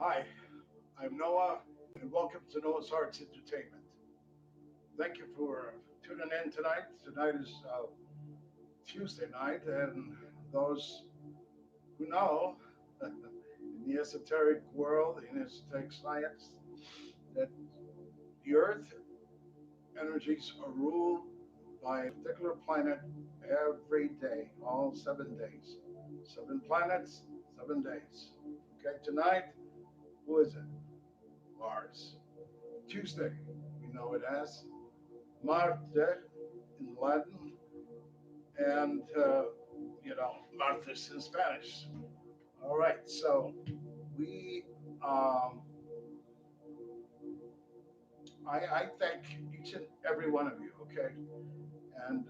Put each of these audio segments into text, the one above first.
Hi, I'm Noah, and welcome to Noah's Arts Entertainment. Thank you for tuning in tonight. Tonight is Tuesday night, and those who know in the esoteric world, in esoteric science, that the Earth energies are ruled by a particular planet every day, all 7 days. 7 planets, 7 days. Okay, tonight, who is it? Mars. Tuesday, we know it as Marte in Latin, and Martes in Spanish. All right, so we, um, I thank each and every one of you. Okay, and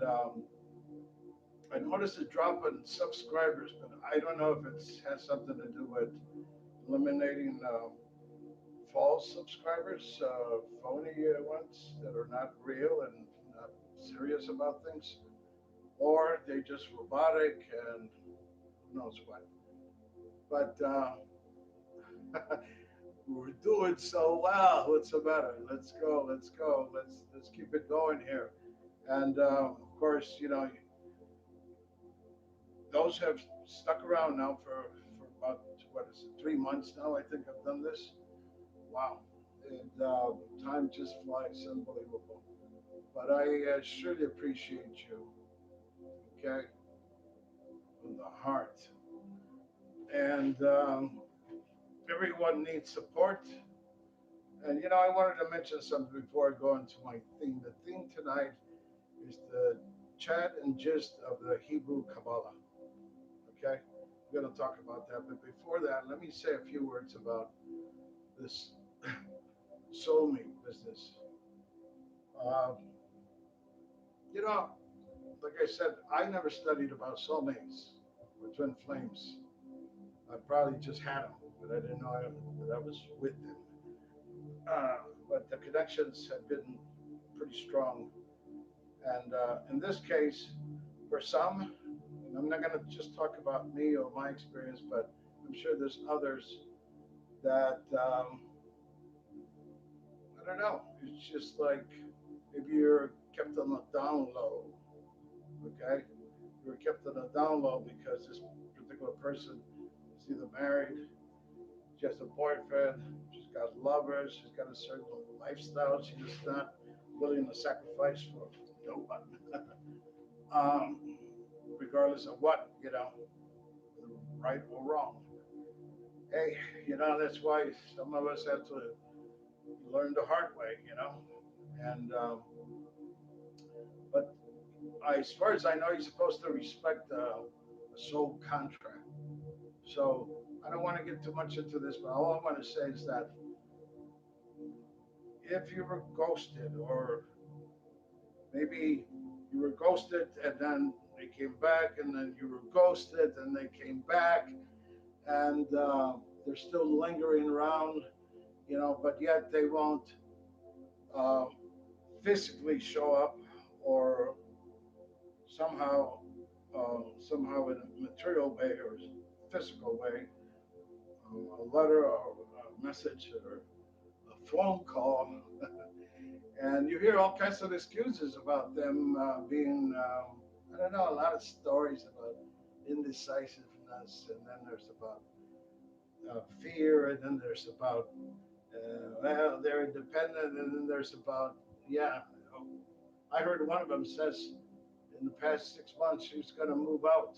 I noticed a drop in subscribers, but I don't know if it has something to do with eliminating false subscribers, phony ones that are not real and not serious about things, or they just robotic and who knows what. But we're doing so well. What's the matter? Let's go. Let's go. Let's keep it going here. And of course, those have stuck around now for about what is it, 3 months now. I think I've done this. Wow, and time just flies, unbelievable. But I surely appreciate you. Okay, from the heart. And everyone needs support. And I wanted to mention something before I go into my theme. The theme tonight is the chat and gist of the Hebrew Kabbalah. Okay, we're going to talk about that. But before that, let me say a few words about this soulmate business. Um, you know, like I said, I never studied about soulmates or twin flames. I probably just had them, but I didn't know that I was with them. Uh, but the connections have been pretty strong. And in this case, for some, and I'm not going to just talk about me or my experience, but I'm sure there's others that, I don't know, it's just like maybe you're kept on the down low, okay? You're kept on the down low because this particular person is either married, she has a boyfriend, she's got lovers, she's got a certain lifestyle, she's just not willing to sacrifice for no one, um, regardless of what, right or wrong. Hey, that's why some of us have to learn the hard way. And but as far as I know, you're supposed to respect a soul contract. So I don't want to get too much into this, but all I want to say is that if you were ghosted, or maybe you were ghosted and then they came back, and then you were ghosted and they came back, and they're still lingering around, but yet they won't uh, physically show up, or somehow, somehow in a material way or physical way, a letter or a message or a phone call, and you hear all kinds of excuses about them being, I don't know, a lot of stories about indecisiveness, and then there's about fear, and then there's about, well, they're independent, and then there's about, yeah. I heard one of them says in the past 6 months she was going to move out,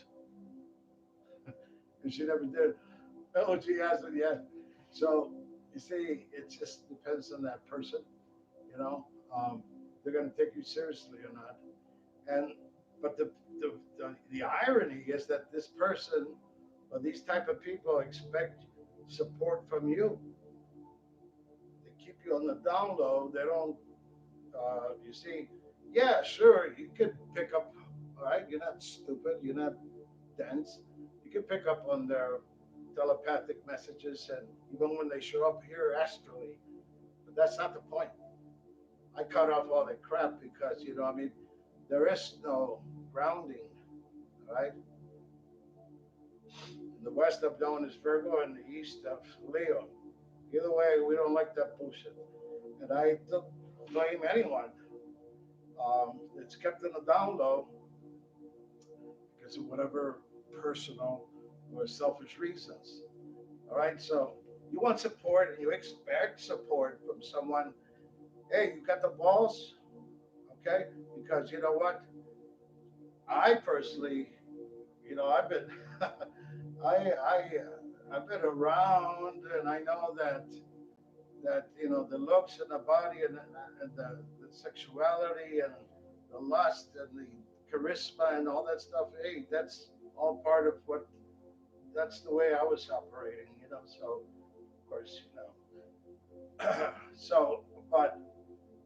and she never did. Oh, she hasn't yet. So you see, it just depends on that person. You know, they're going to take you seriously or not. And but the irony is that this person or these type of people expect support from you. They keep you on the down low. They don't. You see, yeah, sure, you could pick up. All right, you're not stupid. You're not dense. You can pick up on their telepathic messages, and even when they show up here astrally. But that's not the point. I cut off all the crap because I mean, there is no grounding, right? In the west of known as Virgo, and the east of Leo. Either way, we don't like that bullshit. And I don't blame anyone. It's kept in the down low because of whatever personal or selfish reasons. All right, so you want support and you expect support from someone. Hey, you got the balls, okay? Because you know what? I personally, I've been, I've been around, and I know that the looks and the body and the sexuality and the lust and the charisma and all that stuff. Hey, that's all part of what. That's the way I was operating. So of course, so, but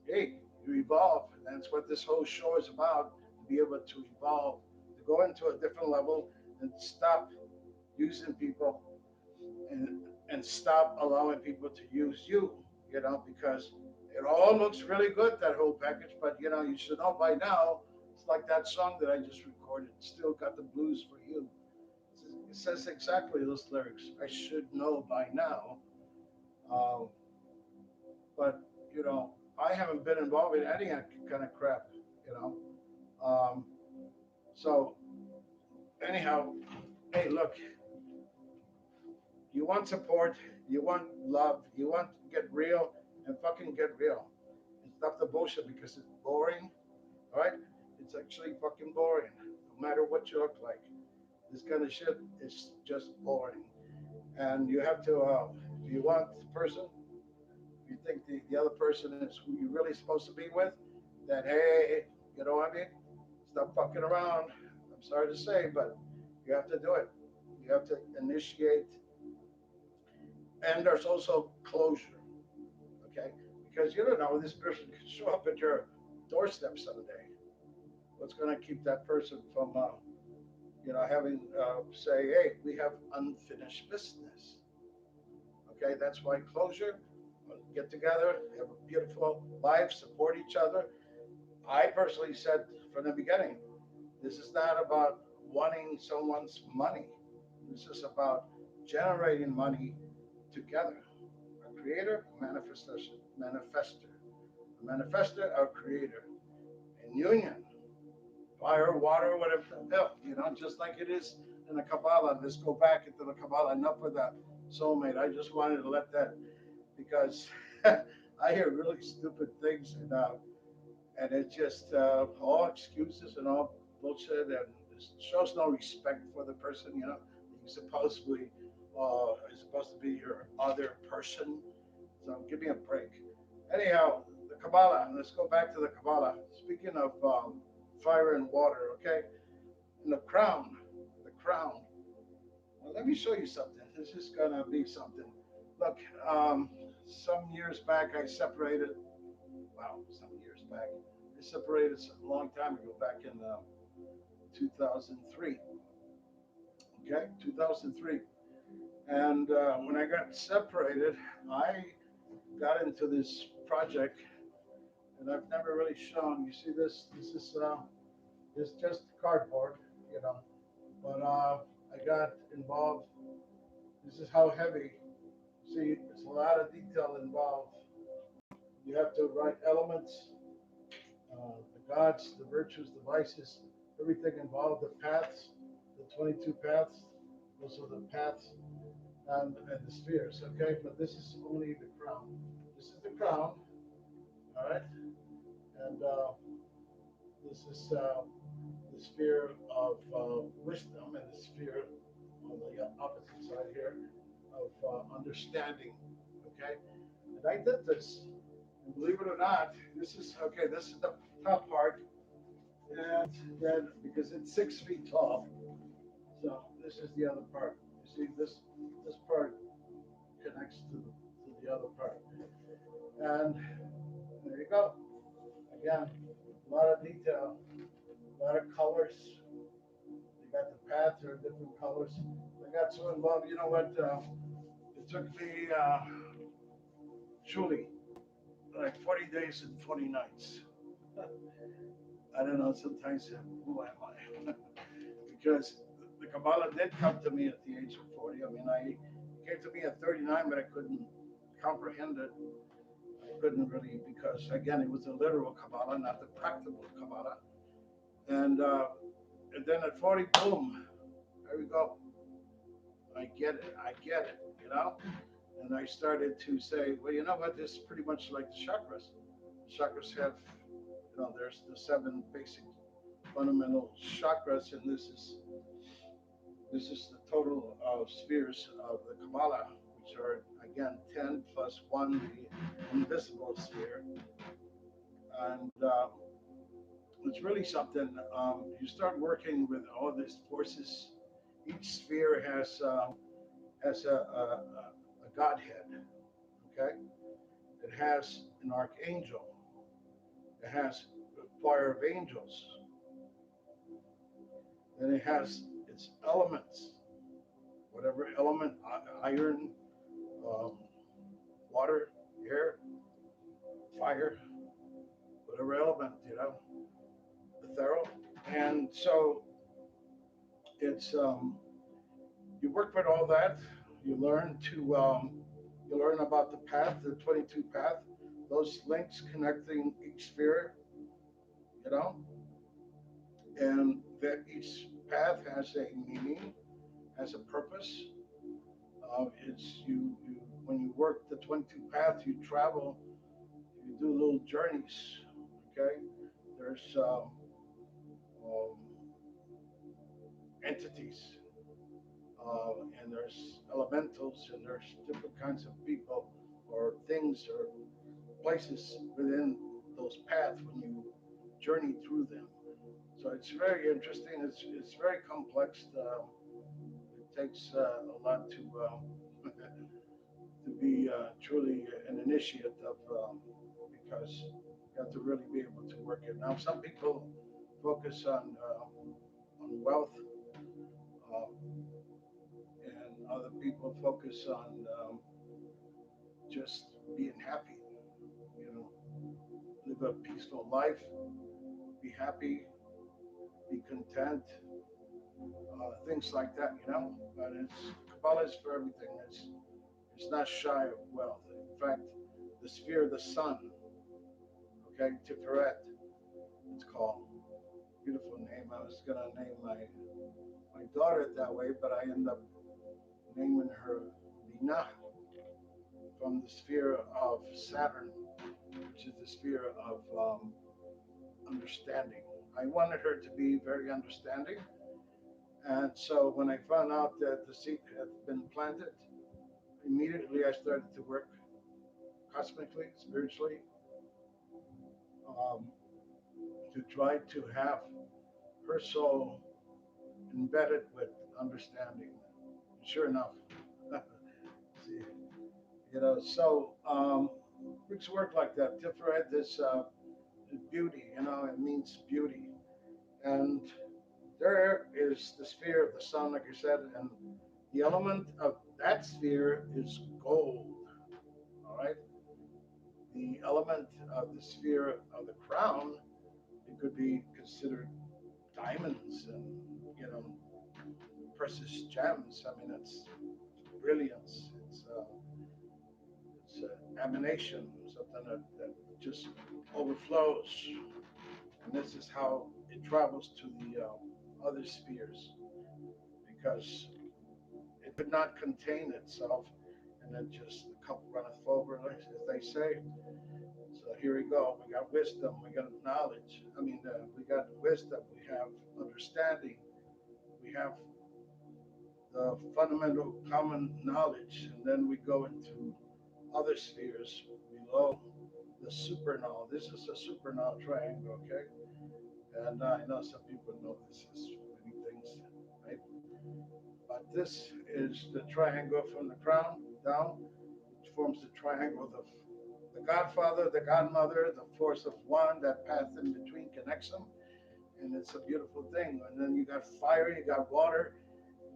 hey, you evolve, and that's what this whole show is about. To be able to evolve, to go into a different level, and stop using people, and stop allowing people to use you. Because it all looks really good, that whole package. But you should know by now. It's like that song that I just recorded. Still got the blues for you. It says exactly those lyrics. I should know by now. Um, but I haven't been involved in any kind of crap. You know. Um, so anyhow, hey, look. You want support. You want love. You want to get real, and fucking get real. And stop the bullshit because it's boring. All right? It's actually fucking boring. No matter what you look like, this kind of shit is just boring. And you have to, if you want the person, if you think the other person is who you're really supposed to be with, then hey, you know what I mean? Stop fucking around. I'm sorry to say, but you have to do it. You have to initiate. And there's also closure, okay? Because you don't know, this person can show up at your doorstep someday. What's going to keep that person from, having say, hey, we have unfinished business. Okay, that's why closure. Get together, have a beautiful life, support each other. I personally said from the beginning, this is not about wanting someone's money. This is about generating money together. A creator, a manifestor. A manifestor, a creator. In union, fire, water, whatever the hell, just like it is in the Kabbalah. Let's go back into the Kabbalah. Enough of that soulmate. I just wanted to let that, because I hear really stupid things, and it's just all excuses and all bullshit, and it shows no respect for the person. He's supposedly is supposed to be your other person. So give me a break. Anyhow, the Kabbalah. Let's go back to the Kabbalah. Speaking of fire and water, okay? And the crown. Well, let me show you something. This is gonna be something. Look, some years back I separated. Wow, some years back. I separated a long time ago, back in 2003. Okay, 2003. And when I got separated, I got into this project, and I've never really shown. You see this? This is just cardboard, But I got involved. This is how heavy. See, there's a lot of detail involved. You have to write elements, the gods, the virtues, the vices, everything involved. The paths, the 22 paths. Those are the paths. And the spheres, okay? But this is only the crown. This is the crown, all right? And this is the sphere of wisdom, and the sphere on the opposite side here of understanding, okay? And I did this, and believe it or not, this is the top part, and then, because it's 6 feet tall, so this is the other part. You see, this part connects to the other part. And there you go. Again, a lot of detail, a lot of colors. You got the paths are different colors. I got so involved, you know what? It took me truly like 40 days and 20 nights. I don't know, sometimes who am I? Because the Kabbalah did come to me at the age of 40. I mean, it came to me at 39, but I couldn't comprehend it. I couldn't really, because again, it was the literal Kabbalah, not the practical Kabbalah. And then at 40, boom, there we go. I get it, you know? And I started to say, well, you know what, this is pretty much like the chakras. The chakras have, you know, there's the 7 basic fundamental chakras, and this is the total spheres of the Kabbalah, which are, again, 10 plus 1, the invisible sphere. And it's really something. You start working with all these forces. Each sphere has a godhead. Okay, it has an archangel. It has a choir of angels. Then it has its elements, whatever element, iron, water, air, fire, whatever element, you know, ethereal. And so it's you work with all that. You learn about the path, the 22 path, those links connecting each sphere, you know, and that each path has a meaning, has a purpose. It's you when you work the 22 path, you travel, you do little journeys. Okay, there's entities, and there's elementals, and there's different kinds of people or things or places within those paths when you journey through them. So it's very interesting. It's very complex. It takes a lot to to be truly an initiate of, because you have to really be able to work it. Now, some people focus on wealth, and other people focus on just being happy. You know, live a peaceful life, be happy, be content, things like that. You know, but Kabbalah is for everything. It's not shy of wealth. In fact, the sphere of the sun, okay, Tiferet, it's called. Beautiful name. I was gonna name my daughter that way, but I end up naming her Binah, from the sphere of Saturn, which is the sphere of understanding. I wanted her to be very understanding, and so when I found out that the seed had been planted, immediately I started to work cosmically, spiritually, to try to have her soul embedded with understanding. Sure enough, see, you know, so it's work like that. Tiferet is beauty, you know, it means beauty. And there is the sphere of the sun, like I said, and the element of that sphere is gold. All right. The element of the sphere of the crown, it could be considered diamonds and, you know, precious gems. I mean, it's brilliance. It's emanation, something that just overflows. And this is how it travels to the other spheres, because it could not contain itself, and then just the cup runneth over, as they say. So here we go. We got wisdom, we got knowledge. I mean, we got wisdom, we have understanding, we have the fundamental common knowledge, and then we go into other spheres below the supernull. This is a supernull triangle, okay? And I know some people know this is many things, right? But this is the triangle from the crown down, which forms the triangle of the Godfather, the Godmother, the force of one. That path in between connects them, and it's a beautiful thing. And then you got fire, you got water,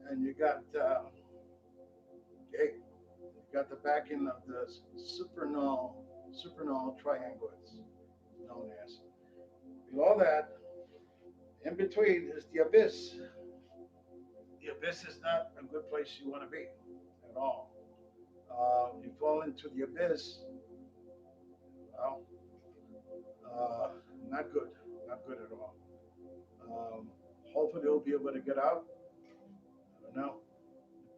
and you got the backing of the supernull triangle, it's known as. Below that, in between, is the abyss. The abyss is not a good place you want to be at all. You fall into the abyss. Well, uh, not good, not good at all. Um, Hopefully, he'll be able to get out. I don't know.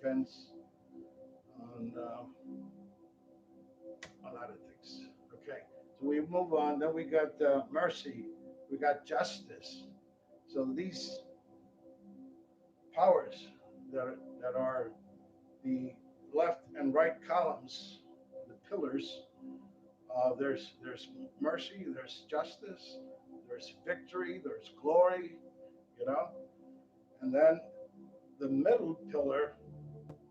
Depends on a lot of things. Okay, so we move on. Then we got mercy. We got justice. So these powers that are the left and right columns, the pillars. There's mercy, there's justice, there's victory, there's glory, you know. And then the middle pillar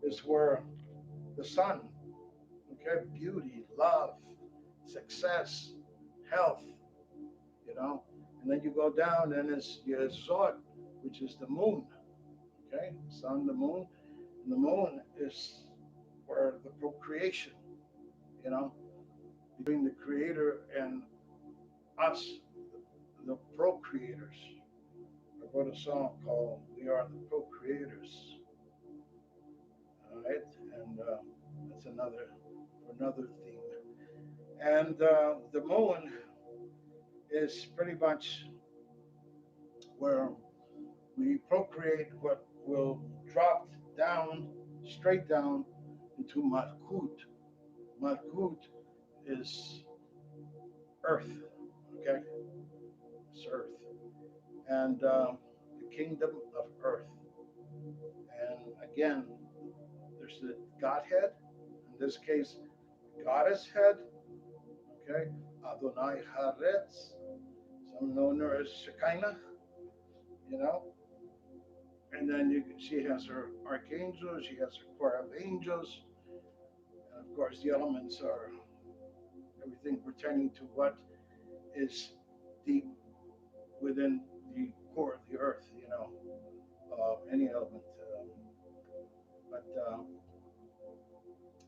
is where the sun, okay, beauty, love, success, health, you know. And then you go down and it's Yesod, which is the moon, okay, sun, the moon. And the moon is where the procreation, you know, between the creator and us, the procreators. I wrote a song called "We Are the Procreators." All right, and that's another theme. And the moon is pretty much where we procreate what will drop down, straight down into Malkut. Malkut is earth, okay? It's earth. And the kingdom of earth. And again, there's the Godhead, in this case, goddess head, okay? Adonai Haaretz, some know her as Shekinah, you know? And then she has her archangels, she has her choir of angels, and of course the elements are everything pertaining to what is deep within the core of the earth, you know, any element.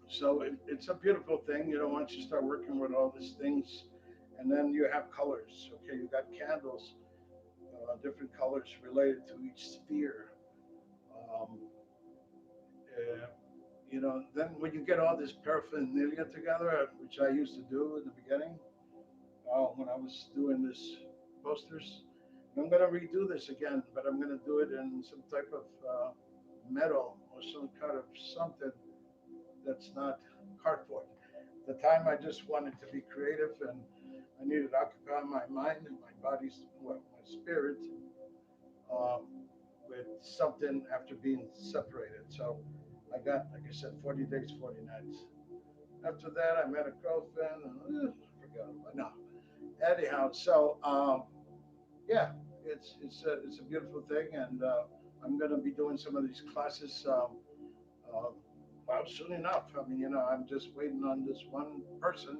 So it's a beautiful thing, you know, once you start working with all these things, and then you have colors, okay, you got candles, different colors related to each sphere. Um, uh, you know, then when you get all this paraphernalia together, which I used to do in the beginning, when I was doing this posters, I'm going to redo this again, but I'm going to do it in some type of metal or some kind of something that's not cardboard. At the time, I just wanted to be creative, and I needed to occupy my mind and my body's, well, my spirit, um, with something after being separated. So I got, like I said, 40 days, 40 nights. After that, I met a girlfriend, and forgot about it. No. Anyhow, so yeah, it's a beautiful thing, and I'm going to be doing some of these classes. Well, soon enough. I mean, you know, I'm just waiting on this one person,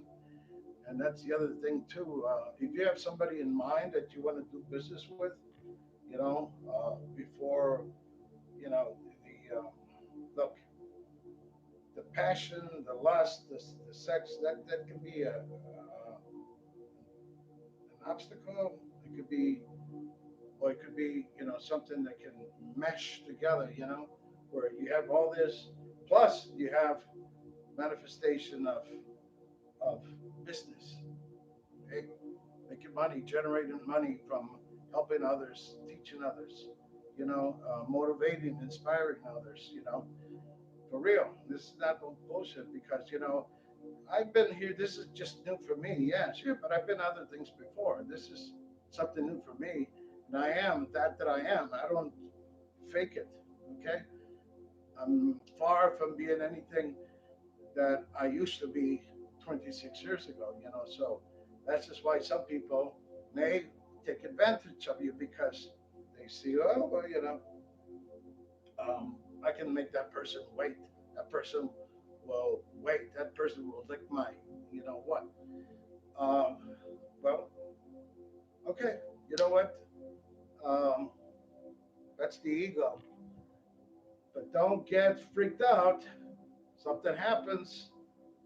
and that's the other thing too. If you have somebody in mind that you want to do business with, you know, before, you know, look, the passion, the lust, the sex, that can be an obstacle. It could be, or it could be, you know, something that can mesh together, you know, where you have all this, plus you have manifestation of business, okay? Making money, generating money from helping others, teaching others, you know, motivating, inspiring others, you know, for real. This is not bullshit because, you know, I've been here. This is just new for me. Yeah, sure, but I've been other things before. This is something new for me, and I am that I am. I don't fake it. Okay, I'm far from being anything that I used to be 26 years ago. You know, so that's just why some people may take advantage of you because they see, oh, well, you know, I can make that person wait. That person will wait. That person will lick my, you know what? Well, okay. You know what? Um, that's the ego. But don't get freaked out. Something happens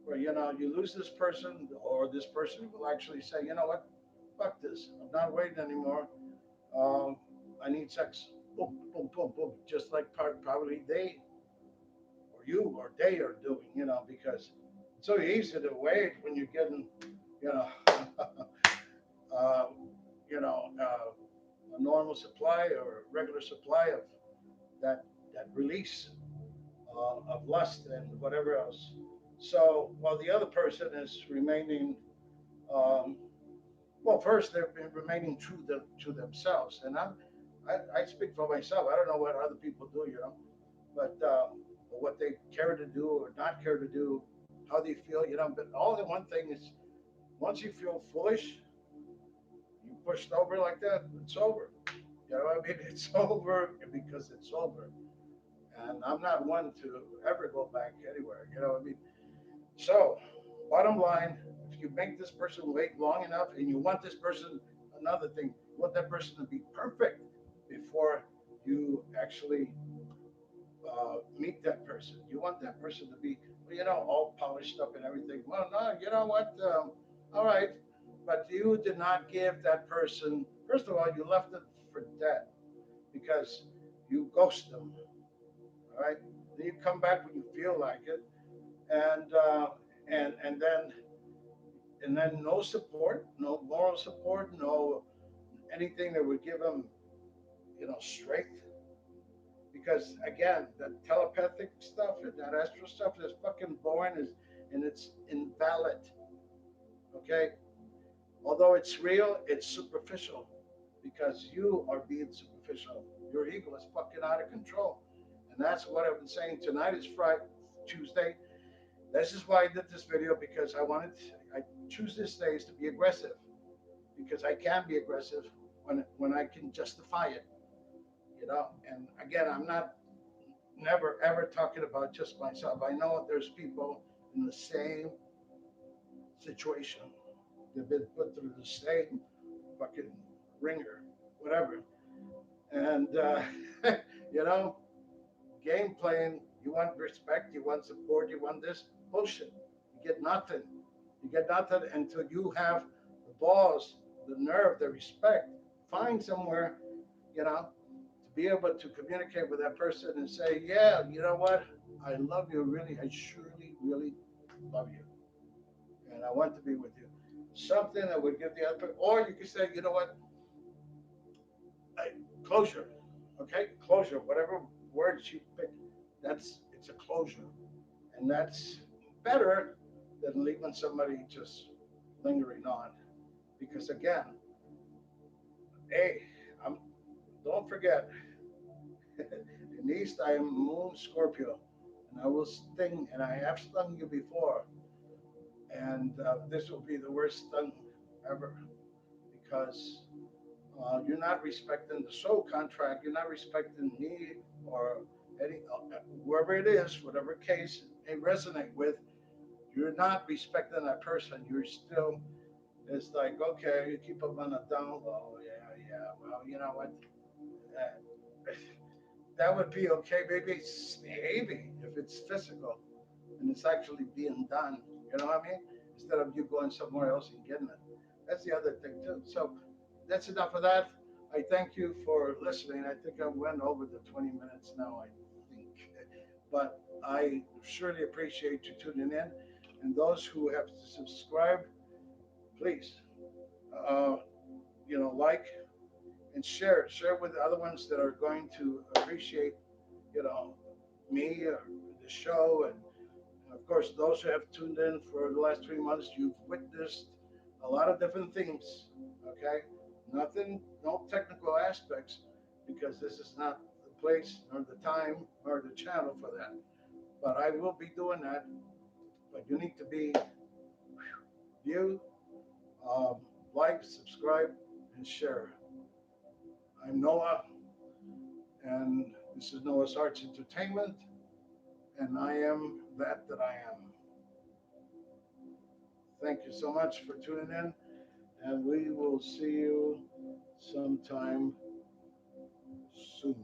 where, you know, you lose this person, or this person will actually say, you know what? Fuck this. I'm not waiting anymore. I need sex. Boom, boom, boom, boom. Just like probably they or you or they are doing, you know, because it's so easy to wait when you're getting, you know, uh, a normal supply or a regular supply of that release of lust and whatever else. So while the other person is remaining, um, well, first they're remaining true to themselves, and I speak for myself. I don't know what other people do, you know, but what they care to do or not care to do, how they feel, you know. But all the one thing is, once you feel foolish, you pushed over like that, it's over. You know what I mean? It's over because it's over. And I'm not one to ever go back anywhere. You know what I mean? So, bottom line, if you make this person wait long enough and you want this person, another thing, you want that person to be perfect before you actually meet that person. You want that person to be, well, you know, all polished up and everything. Well, no, you know what? All right. But you did not give that person, first of all, you left it for dead because you ghost them. All right. Then you come back when you feel like it. And, and then no support, no moral support, no anything that would give them, you know, strength. Because again, that telepathic stuff and that astral stuff is fucking boring, and it's invalid. Okay, although it's real, it's superficial because you are being superficial. Your ego is fucking out of control, and that's what I've been saying. Tonight is Friday, Tuesday. This is why I did this video, because I choose this days to be aggressive, because I can be aggressive when I can justify it, you know. And again, I'm not never ever talking about just myself. I know there's people in the same situation. They've been put through the same fucking ringer, whatever. And you know, game playing. You want respect, you want support, you want this bullshit. You get nothing. You get nothing until you have the balls, the nerve, the respect. Find somewhere, you know, to be able to communicate with that person and say, yeah, you know what? I love you, really. I surely, really love you. And I want to be with you. Something that would give the other person, or you could say, you know what? Closure. Okay? Closure. Whatever words you pick, it's a closure. And that's better than leaving somebody just lingering on. Because again, hey, don't forget, in East I am Moon Scorpio, and I will sting, and I have stung you before, and this will be the worst stung ever, because you're not respecting the soul contract, you're not respecting me or any whoever it is, whatever case it resonate with, you're not respecting that person. You're still, it's like, okay, you keep them on a down low. Yeah, well, you know what? That would be okay, maybe if it's physical and it's actually being done. You know what I mean? Instead of you going somewhere else and getting it. That's the other thing too. So that's enough of that. I thank you for listening. I think I went over the 20 minutes now, I think. But I surely appreciate you tuning in. And those who have subscribed, please, you know, like and share with the other ones that are going to appreciate, you know, me or the show. And of course, those who have tuned in for the last 3 months, you've witnessed a lot of different things. Okay, nothing, no technical aspects, because this is not the place or the time or the channel for that. But I will be doing that. But you need to be you, like, subscribe, and share. I'm Noah, and this is Noah's Arts Entertainment, and I am that I am. Thank you so much for tuning in, and we will see you sometime soon.